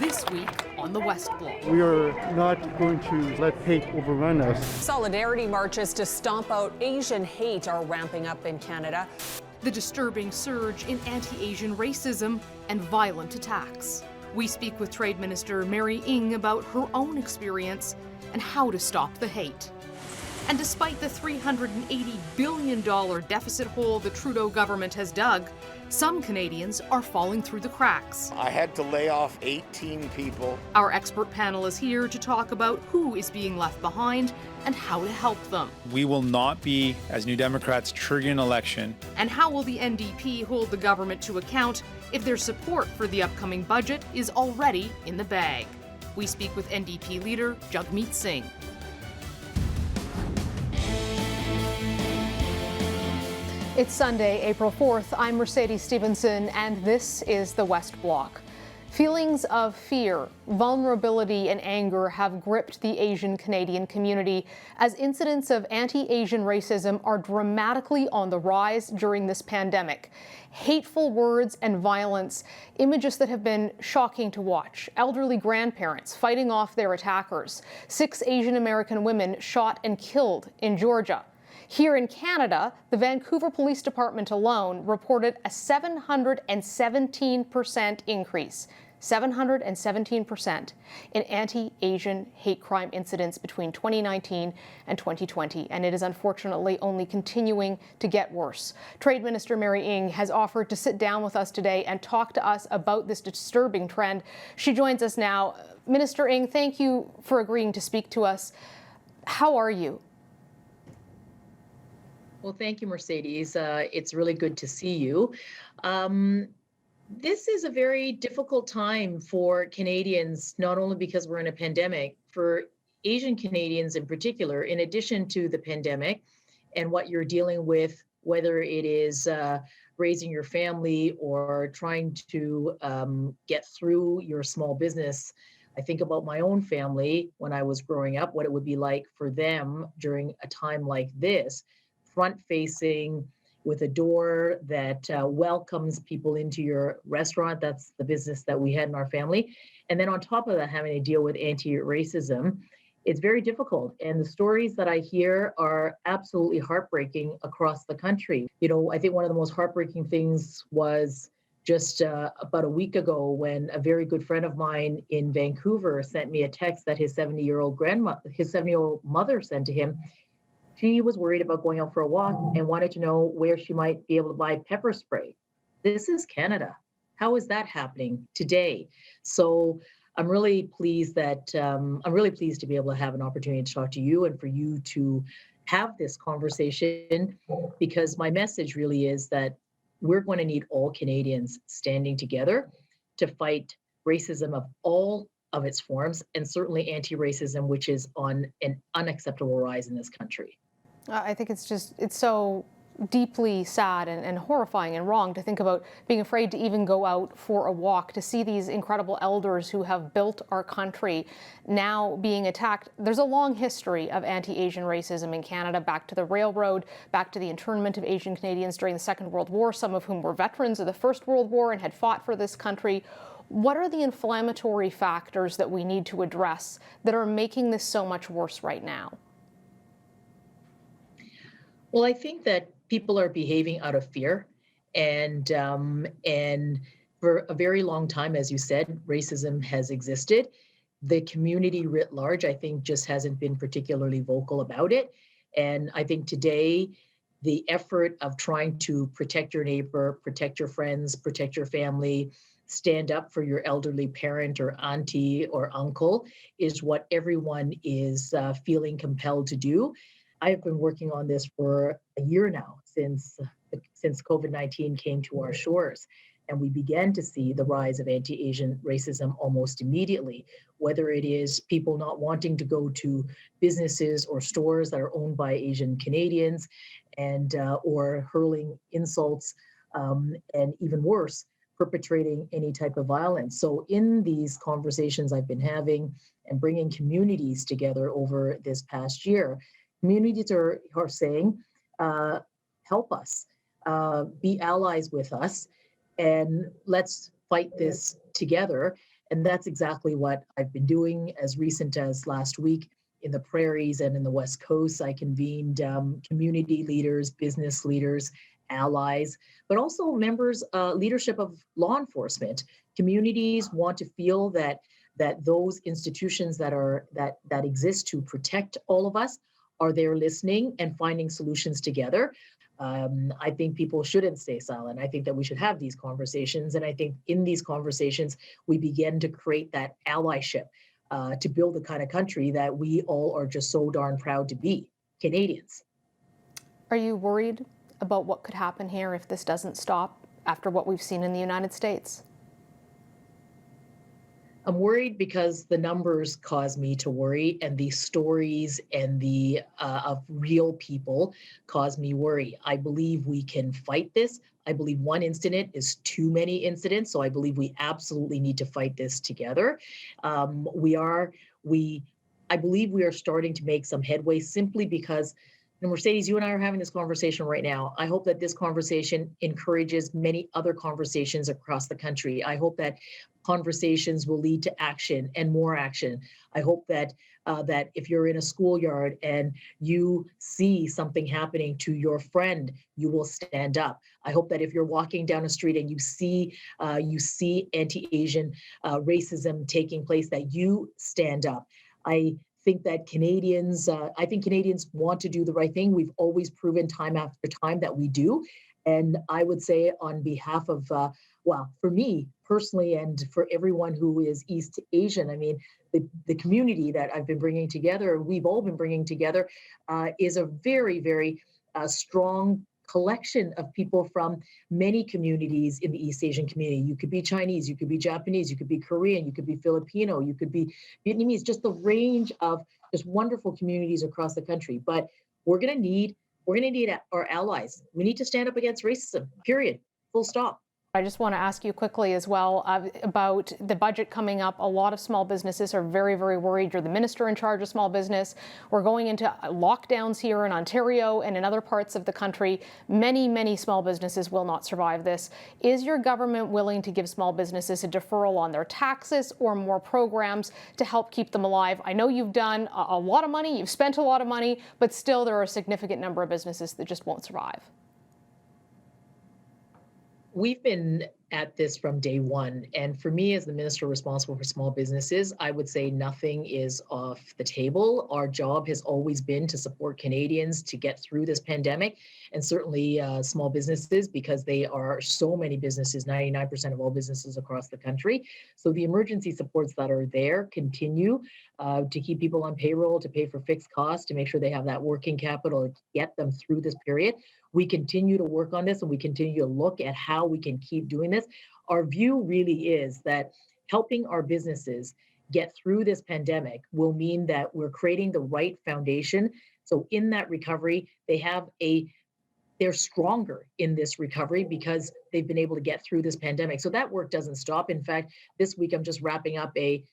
This week on the West Block. We are not going to let hate overrun us. Solidarity marches to stomp out Asian hate are ramping up in Canada. The disturbing surge in anti-Asian racism and violent attacks. We speak with Trade Minister Mary Ng about her own experience and how to stop the hate. And despite the $380 billion deficit hole the Trudeau government has dug, some Canadians are falling through the cracks. I had to lay off 18 people. Our expert panel is here to talk about who is being left behind and how to help them. We will not be, as New Democrats, triggering an election. And how will the NDP hold the government to account if their support for the upcoming budget is already in the bag? We speak with NDP Leader Jagmeet Singh. It's Sunday, April 4th. I'm Mercedes Stephenson, and this is the West Block. Feelings of fear, vulnerability, and anger have gripped the Asian Canadian community as incidents of anti-Asian racism are dramatically on the rise during this pandemic. Hateful words and violence, images that have been shocking to watch. Elderly grandparents fighting off their attackers. 6 Asian American women shot and killed in Georgia. Here in Canada, the Vancouver Police Department alone reported a 717% increase, 717% in anti-Asian hate crime incidents between 2019 and 2020, and it is unfortunately only continuing to get worse. Trade Minister Mary Ng has offered to sit down with us today and talk to us about this disturbing trend. She joins us now. Minister Ng, thank you for agreeing to speak to us. How are you? Well, thank you, Mercedes. It's really good to see you. This is a very difficult time for Canadians, not only because we're in a pandemic, for Asian Canadians in particular, in addition to the pandemic and what you're dealing with, whether it is raising your family or trying to get through your small business. I think about my own family when I was growing up, what it would be like for them during a time like this. Front-facing with a door that welcomes people into your restaurant. That's the business that we had in our family. And then on top of that, having to deal with anti-racism, it's very difficult. And the stories that I hear are absolutely heartbreaking across the country. You know, I think one of the most heartbreaking things was just about a week ago when a very good friend of mine in Vancouver sent me a text that his 70-year-old mother sent to him. She was worried about going out for a walk and wanted to know where she might be able to buy pepper spray. This is Canada. How is that happening today? So I'm really pleased to be able to have an opportunity to talk to you and for you to have this conversation, because my message really is that we're going to need all Canadians standing together to fight racism of all of its forms, and certainly anti-racism, which is on an unacceptable rise in this country. I think it's so deeply sad and horrifying and wrong to think about being afraid to even go out for a walk, to see these incredible elders who have built our country now being attacked. There's a long history of anti-Asian racism in Canada, back to the railroad, back to the internment of Asian Canadians during the Second World War, some of whom were veterans of the First World War and had fought for this country. What are the inflammatory factors that we need to address that are making this so much worse right now? Well, I think that people are behaving out of fear, and for a very long time, as you said, racism has existed. The community writ large, I think, just hasn't been particularly vocal about it. And I think today, the effort of trying to protect your neighbor, protect your friends, protect your family, stand up for your elderly parent or auntie or uncle is what everyone is feeling compelled to do. I have been working on this for a year now, since COVID-19 came to our shores. And we began to see the rise of anti-Asian racism almost immediately, whether it is people not wanting to go to businesses or stores that are owned by Asian Canadians and or hurling insults, and even worse, perpetrating any type of violence. So in these conversations I've been having and bringing communities together over this past year, communities are saying, help us, be allies with us, and let's fight this together. And that's exactly what I've been doing. As recent as last week in the prairies and in the West Coast, I convened community leaders, business leaders, allies, but also members, leadership of law enforcement. Communities want to feel that those institutions that exist to protect all of us are there listening and finding solutions together. I think people shouldn't stay silent. I think that we should have these conversations. And I think in these conversations, we begin to create that allyship to build the kind of country that we all are just so darn proud to be, Canadians. Are you worried about what could happen here if this doesn't stop after what we've seen in the United States? I'm worried because the numbers cause me to worry, and the stories and the of real people cause me worry. I believe we can fight this. I believe one incident is too many incidents, so I believe we absolutely need to fight this together. I believe we are starting to make some headway simply because, and Mercedes, you and I are having this conversation right now. I hope that this conversation encourages many other conversations across the country. I hope that conversations will lead to action and more action. I hope that that if you're in a schoolyard and you see something happening to your friend, you will stand up. I hope that if you're walking down a street and you see anti-Asian racism taking place, that you stand up. I think Canadians want to do the right thing. We've always proven time after time that we do. And I would say on behalf of, for me personally and for everyone who is East Asian, I mean, the community that I've been bringing together, we've all been bringing together, is a very, very strong collection of people from many communities in the East Asian community. You could be Chinese, you could be Japanese, you could be Korean, you could be Filipino, you could be Vietnamese, just the range of just wonderful communities across the country. But we're going to need our allies. We need to stand up against racism, period, full stop. I just want to ask you quickly as well about the budget coming up. A lot of small businesses are very, very worried. You're the minister in charge of small business. We're going into lockdowns here in Ontario and in other parts of the country. Many, many small businesses will not survive this. Is your government willing to give small businesses a deferral on their taxes or more programs to help keep them alive? I know you've done a lot of money, you've spent a lot of money, but still there are a significant number of businesses that just won't survive. We've been at this from day one. And for me, as the minister responsible for small businesses, I would say nothing is off the table. Our job has always been to support Canadians to get through this pandemic, and certainly small businesses, because they are so many businesses, 99% of all businesses across the country. So the emergency supports that are there continue to keep people on payroll, to pay for fixed costs, to make sure they have that working capital to get them through this period. We continue to work on this, and we continue to look at how we can keep doing this. Our view really is that helping our businesses get through this pandemic will mean that we're creating the right foundation. So in that recovery, they're stronger in this recovery because they've been able to get through this pandemic. So that work doesn't stop. In fact, this week I'm just wrapping up a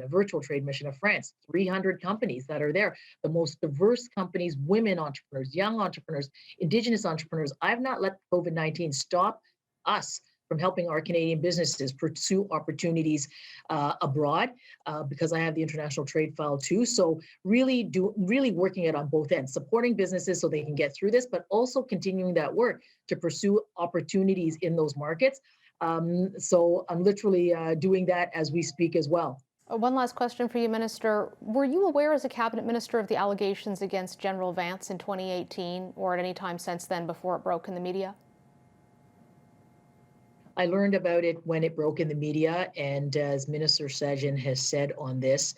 virtual trade mission of France, 300 companies that are there, the most diverse companies, women entrepreneurs, young entrepreneurs, Indigenous entrepreneurs. I've not let COVID-19 stop us from helping our Canadian businesses pursue opportunities abroad, because I have the international trade file too. So really working it on both ends, supporting businesses so they can get through this, but also continuing that work to pursue opportunities in those markets. So I'm literally doing that as we speak as well. One last question for you, Minister. Were you aware as a cabinet minister of the allegations against General Vance in 2018 or at any time since then before it broke in the media? I learned about it when it broke in the media, and as Minister Sajjan has said on this,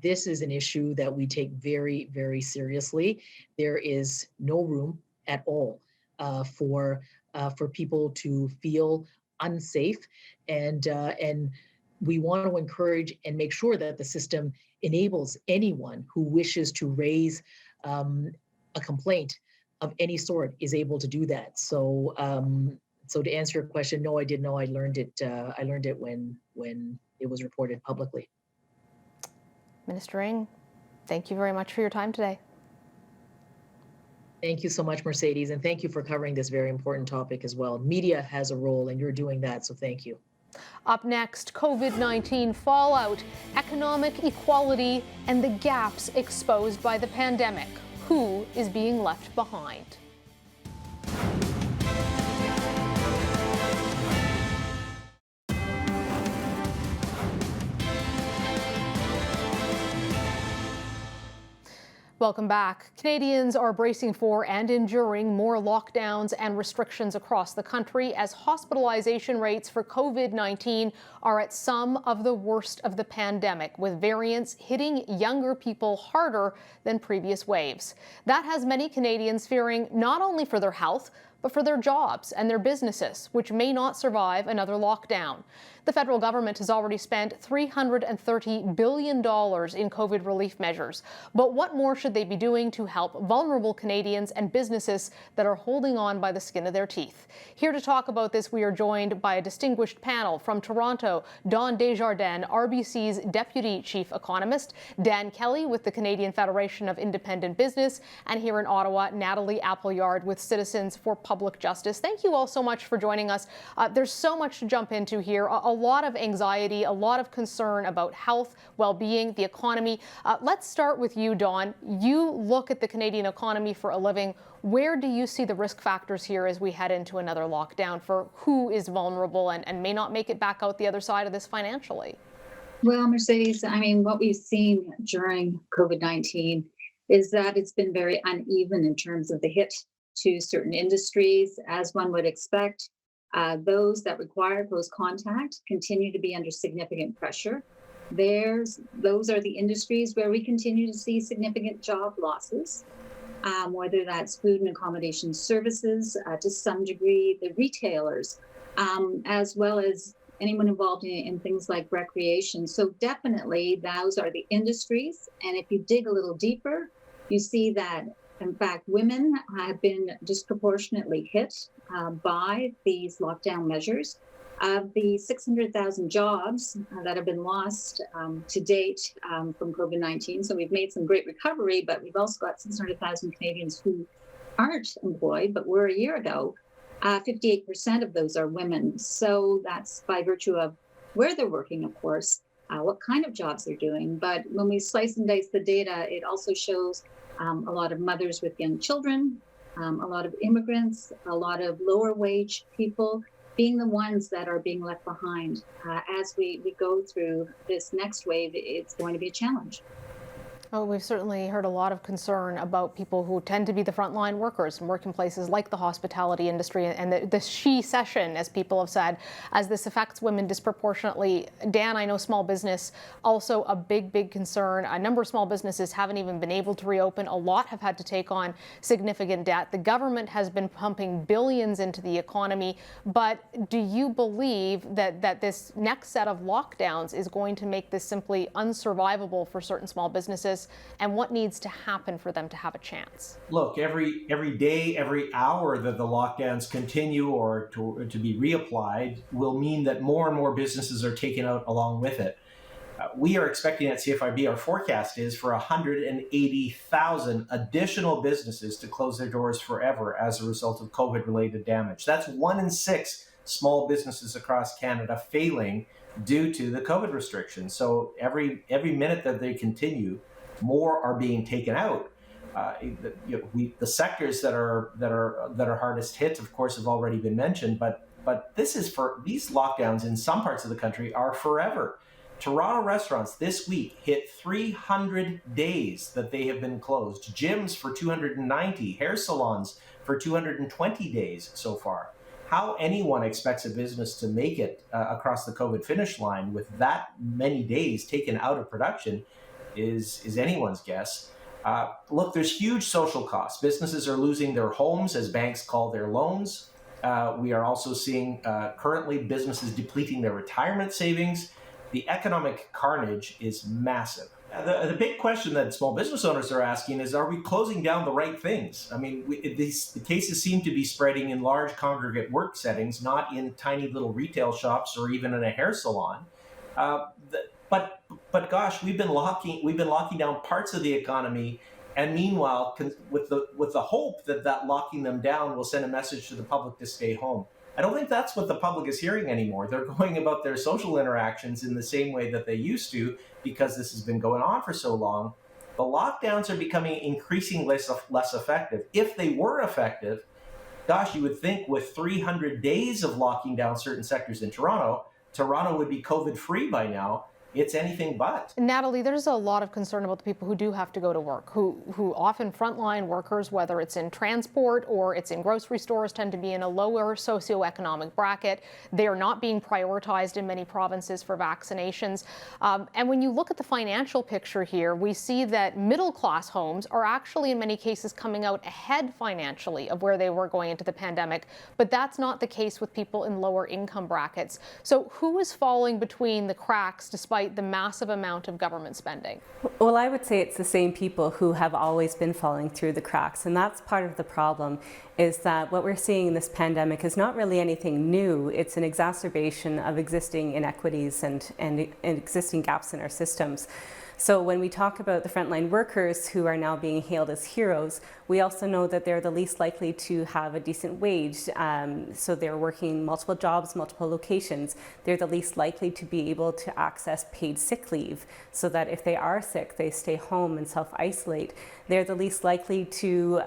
this is an issue that we take very, very seriously. There is no room at all for people to feel unsafe, and we want to encourage and make sure that the system enables anyone who wishes to raise a complaint of any sort is able to do that. So to answer your question, no, I didn't know. I learned it when it was reported publicly. Minister Ng, thank you very much for your time today. Thank you so much, Mercedes, and thank you for covering this very important topic as well. Media has a role, and you're doing that, so thank you. Up next, COVID-19 fallout, economic equality, and the gaps exposed by the pandemic. Who is being left behind? Welcome back. Canadians are bracing for and enduring more lockdowns and restrictions across the country as hospitalization rates for COVID-19 are at some of the worst of the pandemic, with variants hitting younger people harder than previous waves. That has many Canadians fearing not only for their health, but for their jobs and their businesses, which may not survive another lockdown. The federal government has already spent $330 billion in COVID relief measures. But what more should they be doing to help vulnerable Canadians and businesses that are holding on by the skin of their teeth? Here to talk about this, we are joined by a distinguished panel. From Toronto, Don Desjardins, RBC's Deputy Chief Economist, Dan Kelly with the Canadian Federation of Independent Business, and here in Ottawa, Natalie Appleyard with Citizens for Public Justice. Thank you all so much for joining us. There's so much to jump into here. A lot of anxiety, a lot of concern about health, well-being, the economy. Let's start with you, Dawn. You look at the Canadian economy for a living. Where do you see the risk factors here as we head into another lockdown for who is vulnerable and may not make it back out the other side of this financially? Well, Mercedes, I mean, what we've seen during COVID-19 is that it's been very uneven in terms of the hit to certain industries, as one would expect. Those that require close contact continue to be under significant pressure. Those are the industries where we continue to see significant job losses, whether that's food and accommodation services, to some degree, the retailers, as well as anyone involved in things like recreation. So definitely those are the industries. And if you dig a little deeper, you see that in fact, women have been disproportionately hit by these lockdown measures. Of the 600,000 jobs that have been lost to date from COVID-19, so we've made some great recovery, but we've also got 600,000 Canadians who aren't employed, but were a year ago. 58% of those are women. So that's by virtue of where they're working, of course, what kind of jobs they're doing. But when we slice and dice the data, it also shows a lot of mothers with young children, a lot of immigrants, a lot of lower wage people being the ones that are being left behind. As we go through this next wave, it's going to be a challenge. Oh, we've certainly heard a lot of concern about people who tend to be the frontline workers and work in places like the hospitality industry and the she-cession, as people have said, as this affects women disproportionately. Dan, I know small business, also a big concern. A number of small businesses haven't even been able to reopen. A lot have had to take on significant debt. The government has been pumping billions into the economy. But do you believe that this next set of lockdowns is going to make this simply unsurvivable for certain small businesses? And what needs to happen for them to have a chance? Look, every day, every hour that the lockdowns continue or to be reapplied will mean that more and more businesses are taken out along with it. We are expecting at CFIB, our forecast is for 180,000 additional businesses to close their doors forever as a result of COVID-related damage. That's 1 in 6 small businesses across Canada failing due to the COVID restrictions. So every minute that they continue, more are being taken out. The sectors that are hardest hit, of course, have already been mentioned. But this is for these lockdowns in some parts of the country are forever. Toronto restaurants this week hit 300 days that they have been closed. Gyms for 290, hair salons for 220 days so far. How anyone expects a business to make it across the COVID finish line with that many days taken out of production is anyone's guess. Look, there's huge social costs. Businesses are losing their homes as banks call their loans. We are also seeing currently businesses depleting their retirement savings. The economic carnage is massive. The big question that small business owners are asking is, are we closing down the right things? I mean, the cases seem to be spreading in large congregate work settings, not in tiny little retail shops or even in a hair salon. But gosh, we've been locking down parts of the economy, and meanwhile, with the hope that locking them down will send a message to the public to stay home. I don't think that's what the public is hearing anymore. They're going about their social interactions in the same way that they used to because this has been going on for so long. The lockdowns are becoming increasingly less effective. If they were effective, gosh, you would think with 300 days of locking down certain sectors in Toronto, Toronto would be COVID-free by now. It's anything but. Natalie, there's a lot of concern about the people who do have to go to work, who often frontline workers, whether it's in transport or it's in grocery stores, tend to be in a lower socioeconomic bracket. They are not being prioritized in many provinces for vaccinations. And when you look at the financial picture here, we see that middle-class homes are actually in many cases coming out ahead financially of where they were going into the pandemic. But that's not the case with people in lower income brackets. So who is falling between the cracks despite the massive amount of government spending? Well, I would say it's the same people who have always been falling through the cracks. And that's part of the problem, is that what we're seeing in this pandemic is not really anything new. It's an exacerbation of existing inequities and existing gaps in our systems. So when we talk about the frontline workers who are now being hailed as heroes, we also know that they're the least likely to have a decent wage. So they're working multiple jobs, multiple locations. They're the least likely to be able to access paid sick leave, so that if they are sick, they stay home and self-isolate. They're the least likely to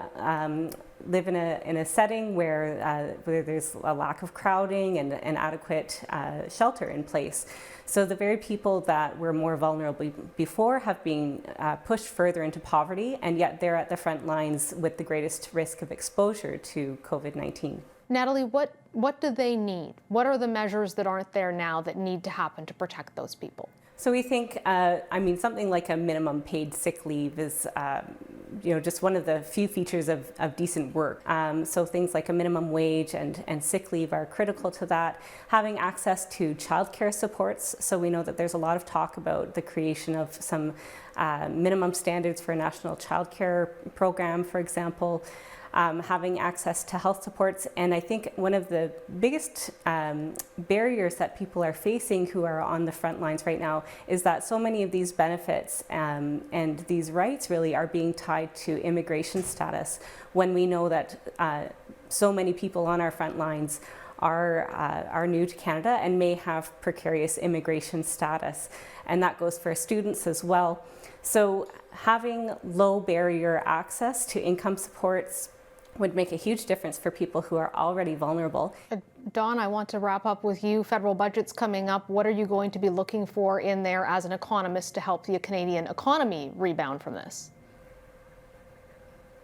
live in a setting where there's a lack of crowding and adequate shelter in place. So the very people that were more vulnerable before have been pushed further into poverty, and yet they're at the front lines with the greatest risk of exposure to COVID-19. Natalie, what do they need? What are the measures that aren't there now that need to happen to protect those people? So we think, something like a minimum paid sick leave is, just one of the few features of decent work. So things like a minimum wage and sick leave are critical to that. Having access to childcare supports. So we know that there's a lot of talk about the creation of some minimum standards for a national childcare program, for example. Having access to health supports. And I think one of the biggest barriers that people are facing who are on the front lines right now is that so many of these benefits and these rights really are being tied to immigration status, when we know that so many people on our front lines are new to Canada and may have precarious immigration status. And that goes for students as well. So having low barrier access to income supports would make a huge difference for people who are already vulnerable. Dawn, I want to wrap up with you. Federal budget's coming up. What are you going to be looking for in there as an economist to help the Canadian economy rebound from this?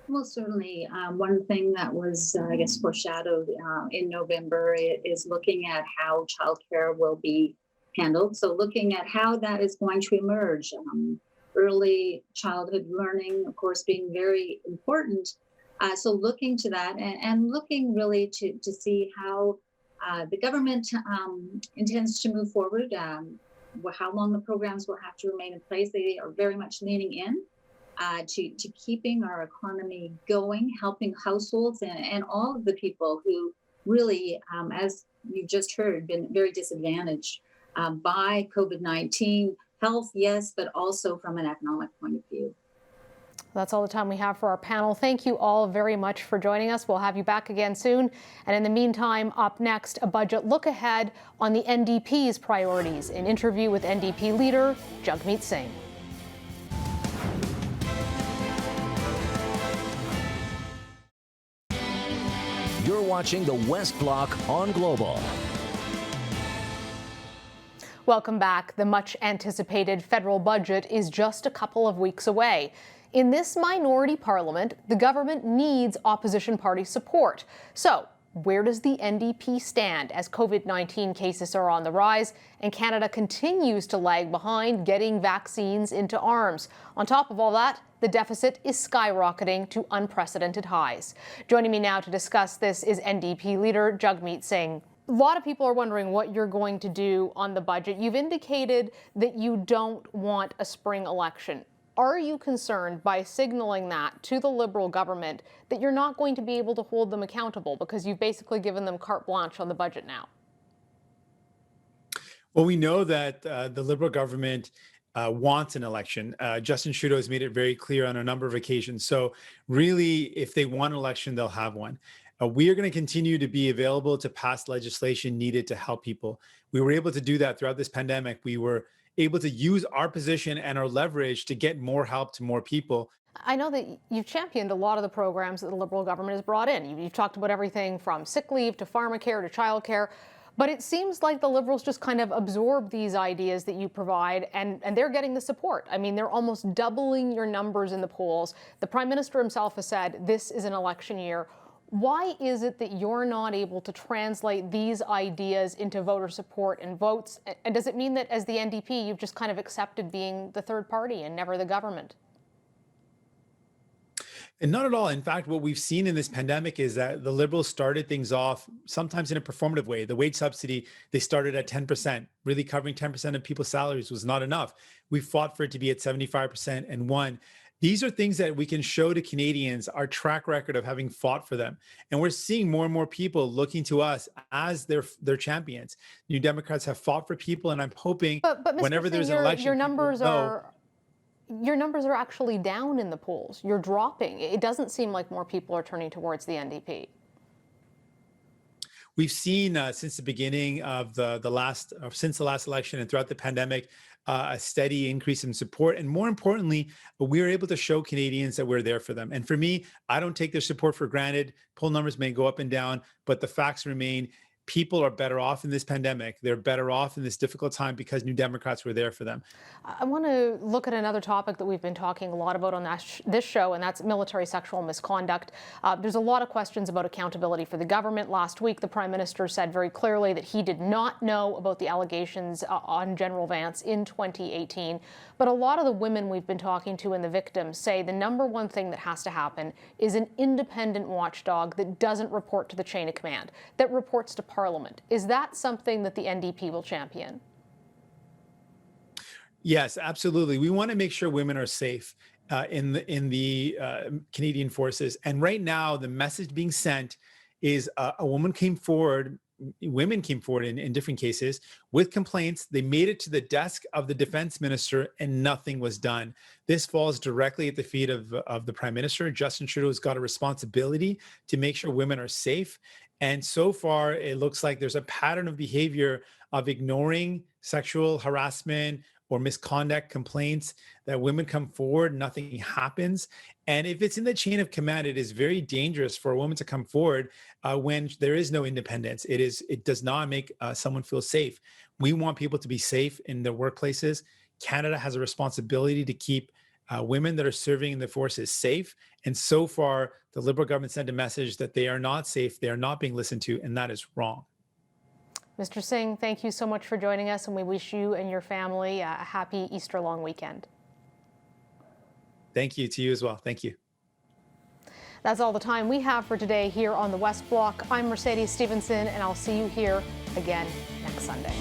Well, certainly one thing that was, foreshadowed in November is looking at how childcare will be handled. So looking at how that is going to emerge. Early childhood learning, of course, being very important. So looking to that and looking really to see how the government intends to move forward, how long the programs will have to remain in place. They are very much leaning in to keeping our economy going, helping households and all of the people who really, as you just heard, been very disadvantaged by COVID-19. Health, yes, but also from an economic point of view. That's all the time we have for our panel. Thank you all very much for joining us. We'll have you back again soon. And in the meantime, up next, a budget look ahead on the NDP's priorities, an interview with NDP Leader Jagmeet Singh. You're watching the West Block on Global. Welcome back. The much anticipated federal budget is just a couple of weeks away. In this minority parliament, the government needs opposition party support. So, where does the NDP stand as COVID-19 cases are on the rise and Canada continues to lag behind getting vaccines into arms? On top of all that, the deficit is skyrocketing to unprecedented highs. Joining me now to discuss this is NDP leader Jagmeet Singh. A lot of people are wondering what you're going to do on the budget. You've indicated that you don't want a spring election. Are you concerned by signaling that to the Liberal government that you're not going to be able to hold them accountable because you've basically given them carte blanche on the budget now? Well, we know that the Liberal government wants an election. Justin Trudeau has made it very clear on a number of occasions. So really, if they want an election, they'll have one. We are going to continue to be available to pass legislation needed to help people. We were able to do that throughout this pandemic. We were able to use our position and our leverage to get more help to more people. I know that you've championed a lot of the programs that the Liberal government has brought in. You've talked about everything from sick leave to pharmacare to childcare. But it seems like the Liberals just kind of absorb these ideas that you provide, and they're getting the support. I mean, they're almost doubling your numbers in the polls. The Prime Minister himself has said this is an election year. Why is it that you're not able to translate these ideas into voter support and votes? And does it mean that as the NDP, you've just kind of accepted being the third party and never the government? And not at all. In fact, what we've seen in this pandemic is that the Liberals started things off sometimes in a performative way. The wage subsidy, they started at 10%. Really covering 10% of people's salaries was not enough. We fought for it to be at 75% and won. These are things that we can show to Canadians our track record of having fought for them. And we're seeing more and more people looking to us as their champions. New Democrats have fought for people, and I'm hoping but whenever Mr. there's Singh, an election, your numbers are actually down in the polls. You're dropping. It doesn't seem like more people are turning towards the NDP. We've seen since the beginning of since the last election and throughout the pandemic, a steady increase in support. And more importantly, we're able to show Canadians that we're there for them. And for me, I don't take their support for granted. Poll numbers may go up and down, but the facts remain. People are better off in this pandemic. They're better off in this difficult time because New Democrats were there for them. I want to look at another topic that we've been talking a lot about on this show, and that's military sexual misconduct. There's a lot of questions about accountability for the government. Last week, the Prime Minister said very clearly that he did not know about the allegations on General Vance in 2018. But a lot of the women we've been talking to and the victims say the number one thing that has to happen is an independent watchdog that doesn't report to the chain of command, that reports to Parliament. Is that something that the NDP will champion? Yes, absolutely. We want to make sure women are safe in the Canadian forces. And right now, the message being sent is women came forward in different cases with complaints. They made it to the desk of the defense minister and nothing was done. This falls directly at the feet of the Prime Minister. Justin Trudeau's got a responsibility to make sure women are safe. And so far, it looks like there's a pattern of behavior of ignoring sexual harassment or misconduct complaints, that women come forward, nothing happens. And if it's in the chain of command, it is very dangerous for a woman to come forward when there is no independence. It does not make someone feel safe. We want people to be safe in their workplaces. Canada has a responsibility to keep women that are serving in the forces safe. And so far, the Liberal government sent a message that they are not safe, they are not being listened to, and that is wrong. Mr. Singh, thank you so much for joining us, and we wish you and your family a happy Easter long weekend. Thank you to you as well. Thank you. That's all the time we have for today here on the West Block. I'm Mercedes Stephenson, and I'll see you here again next Sunday.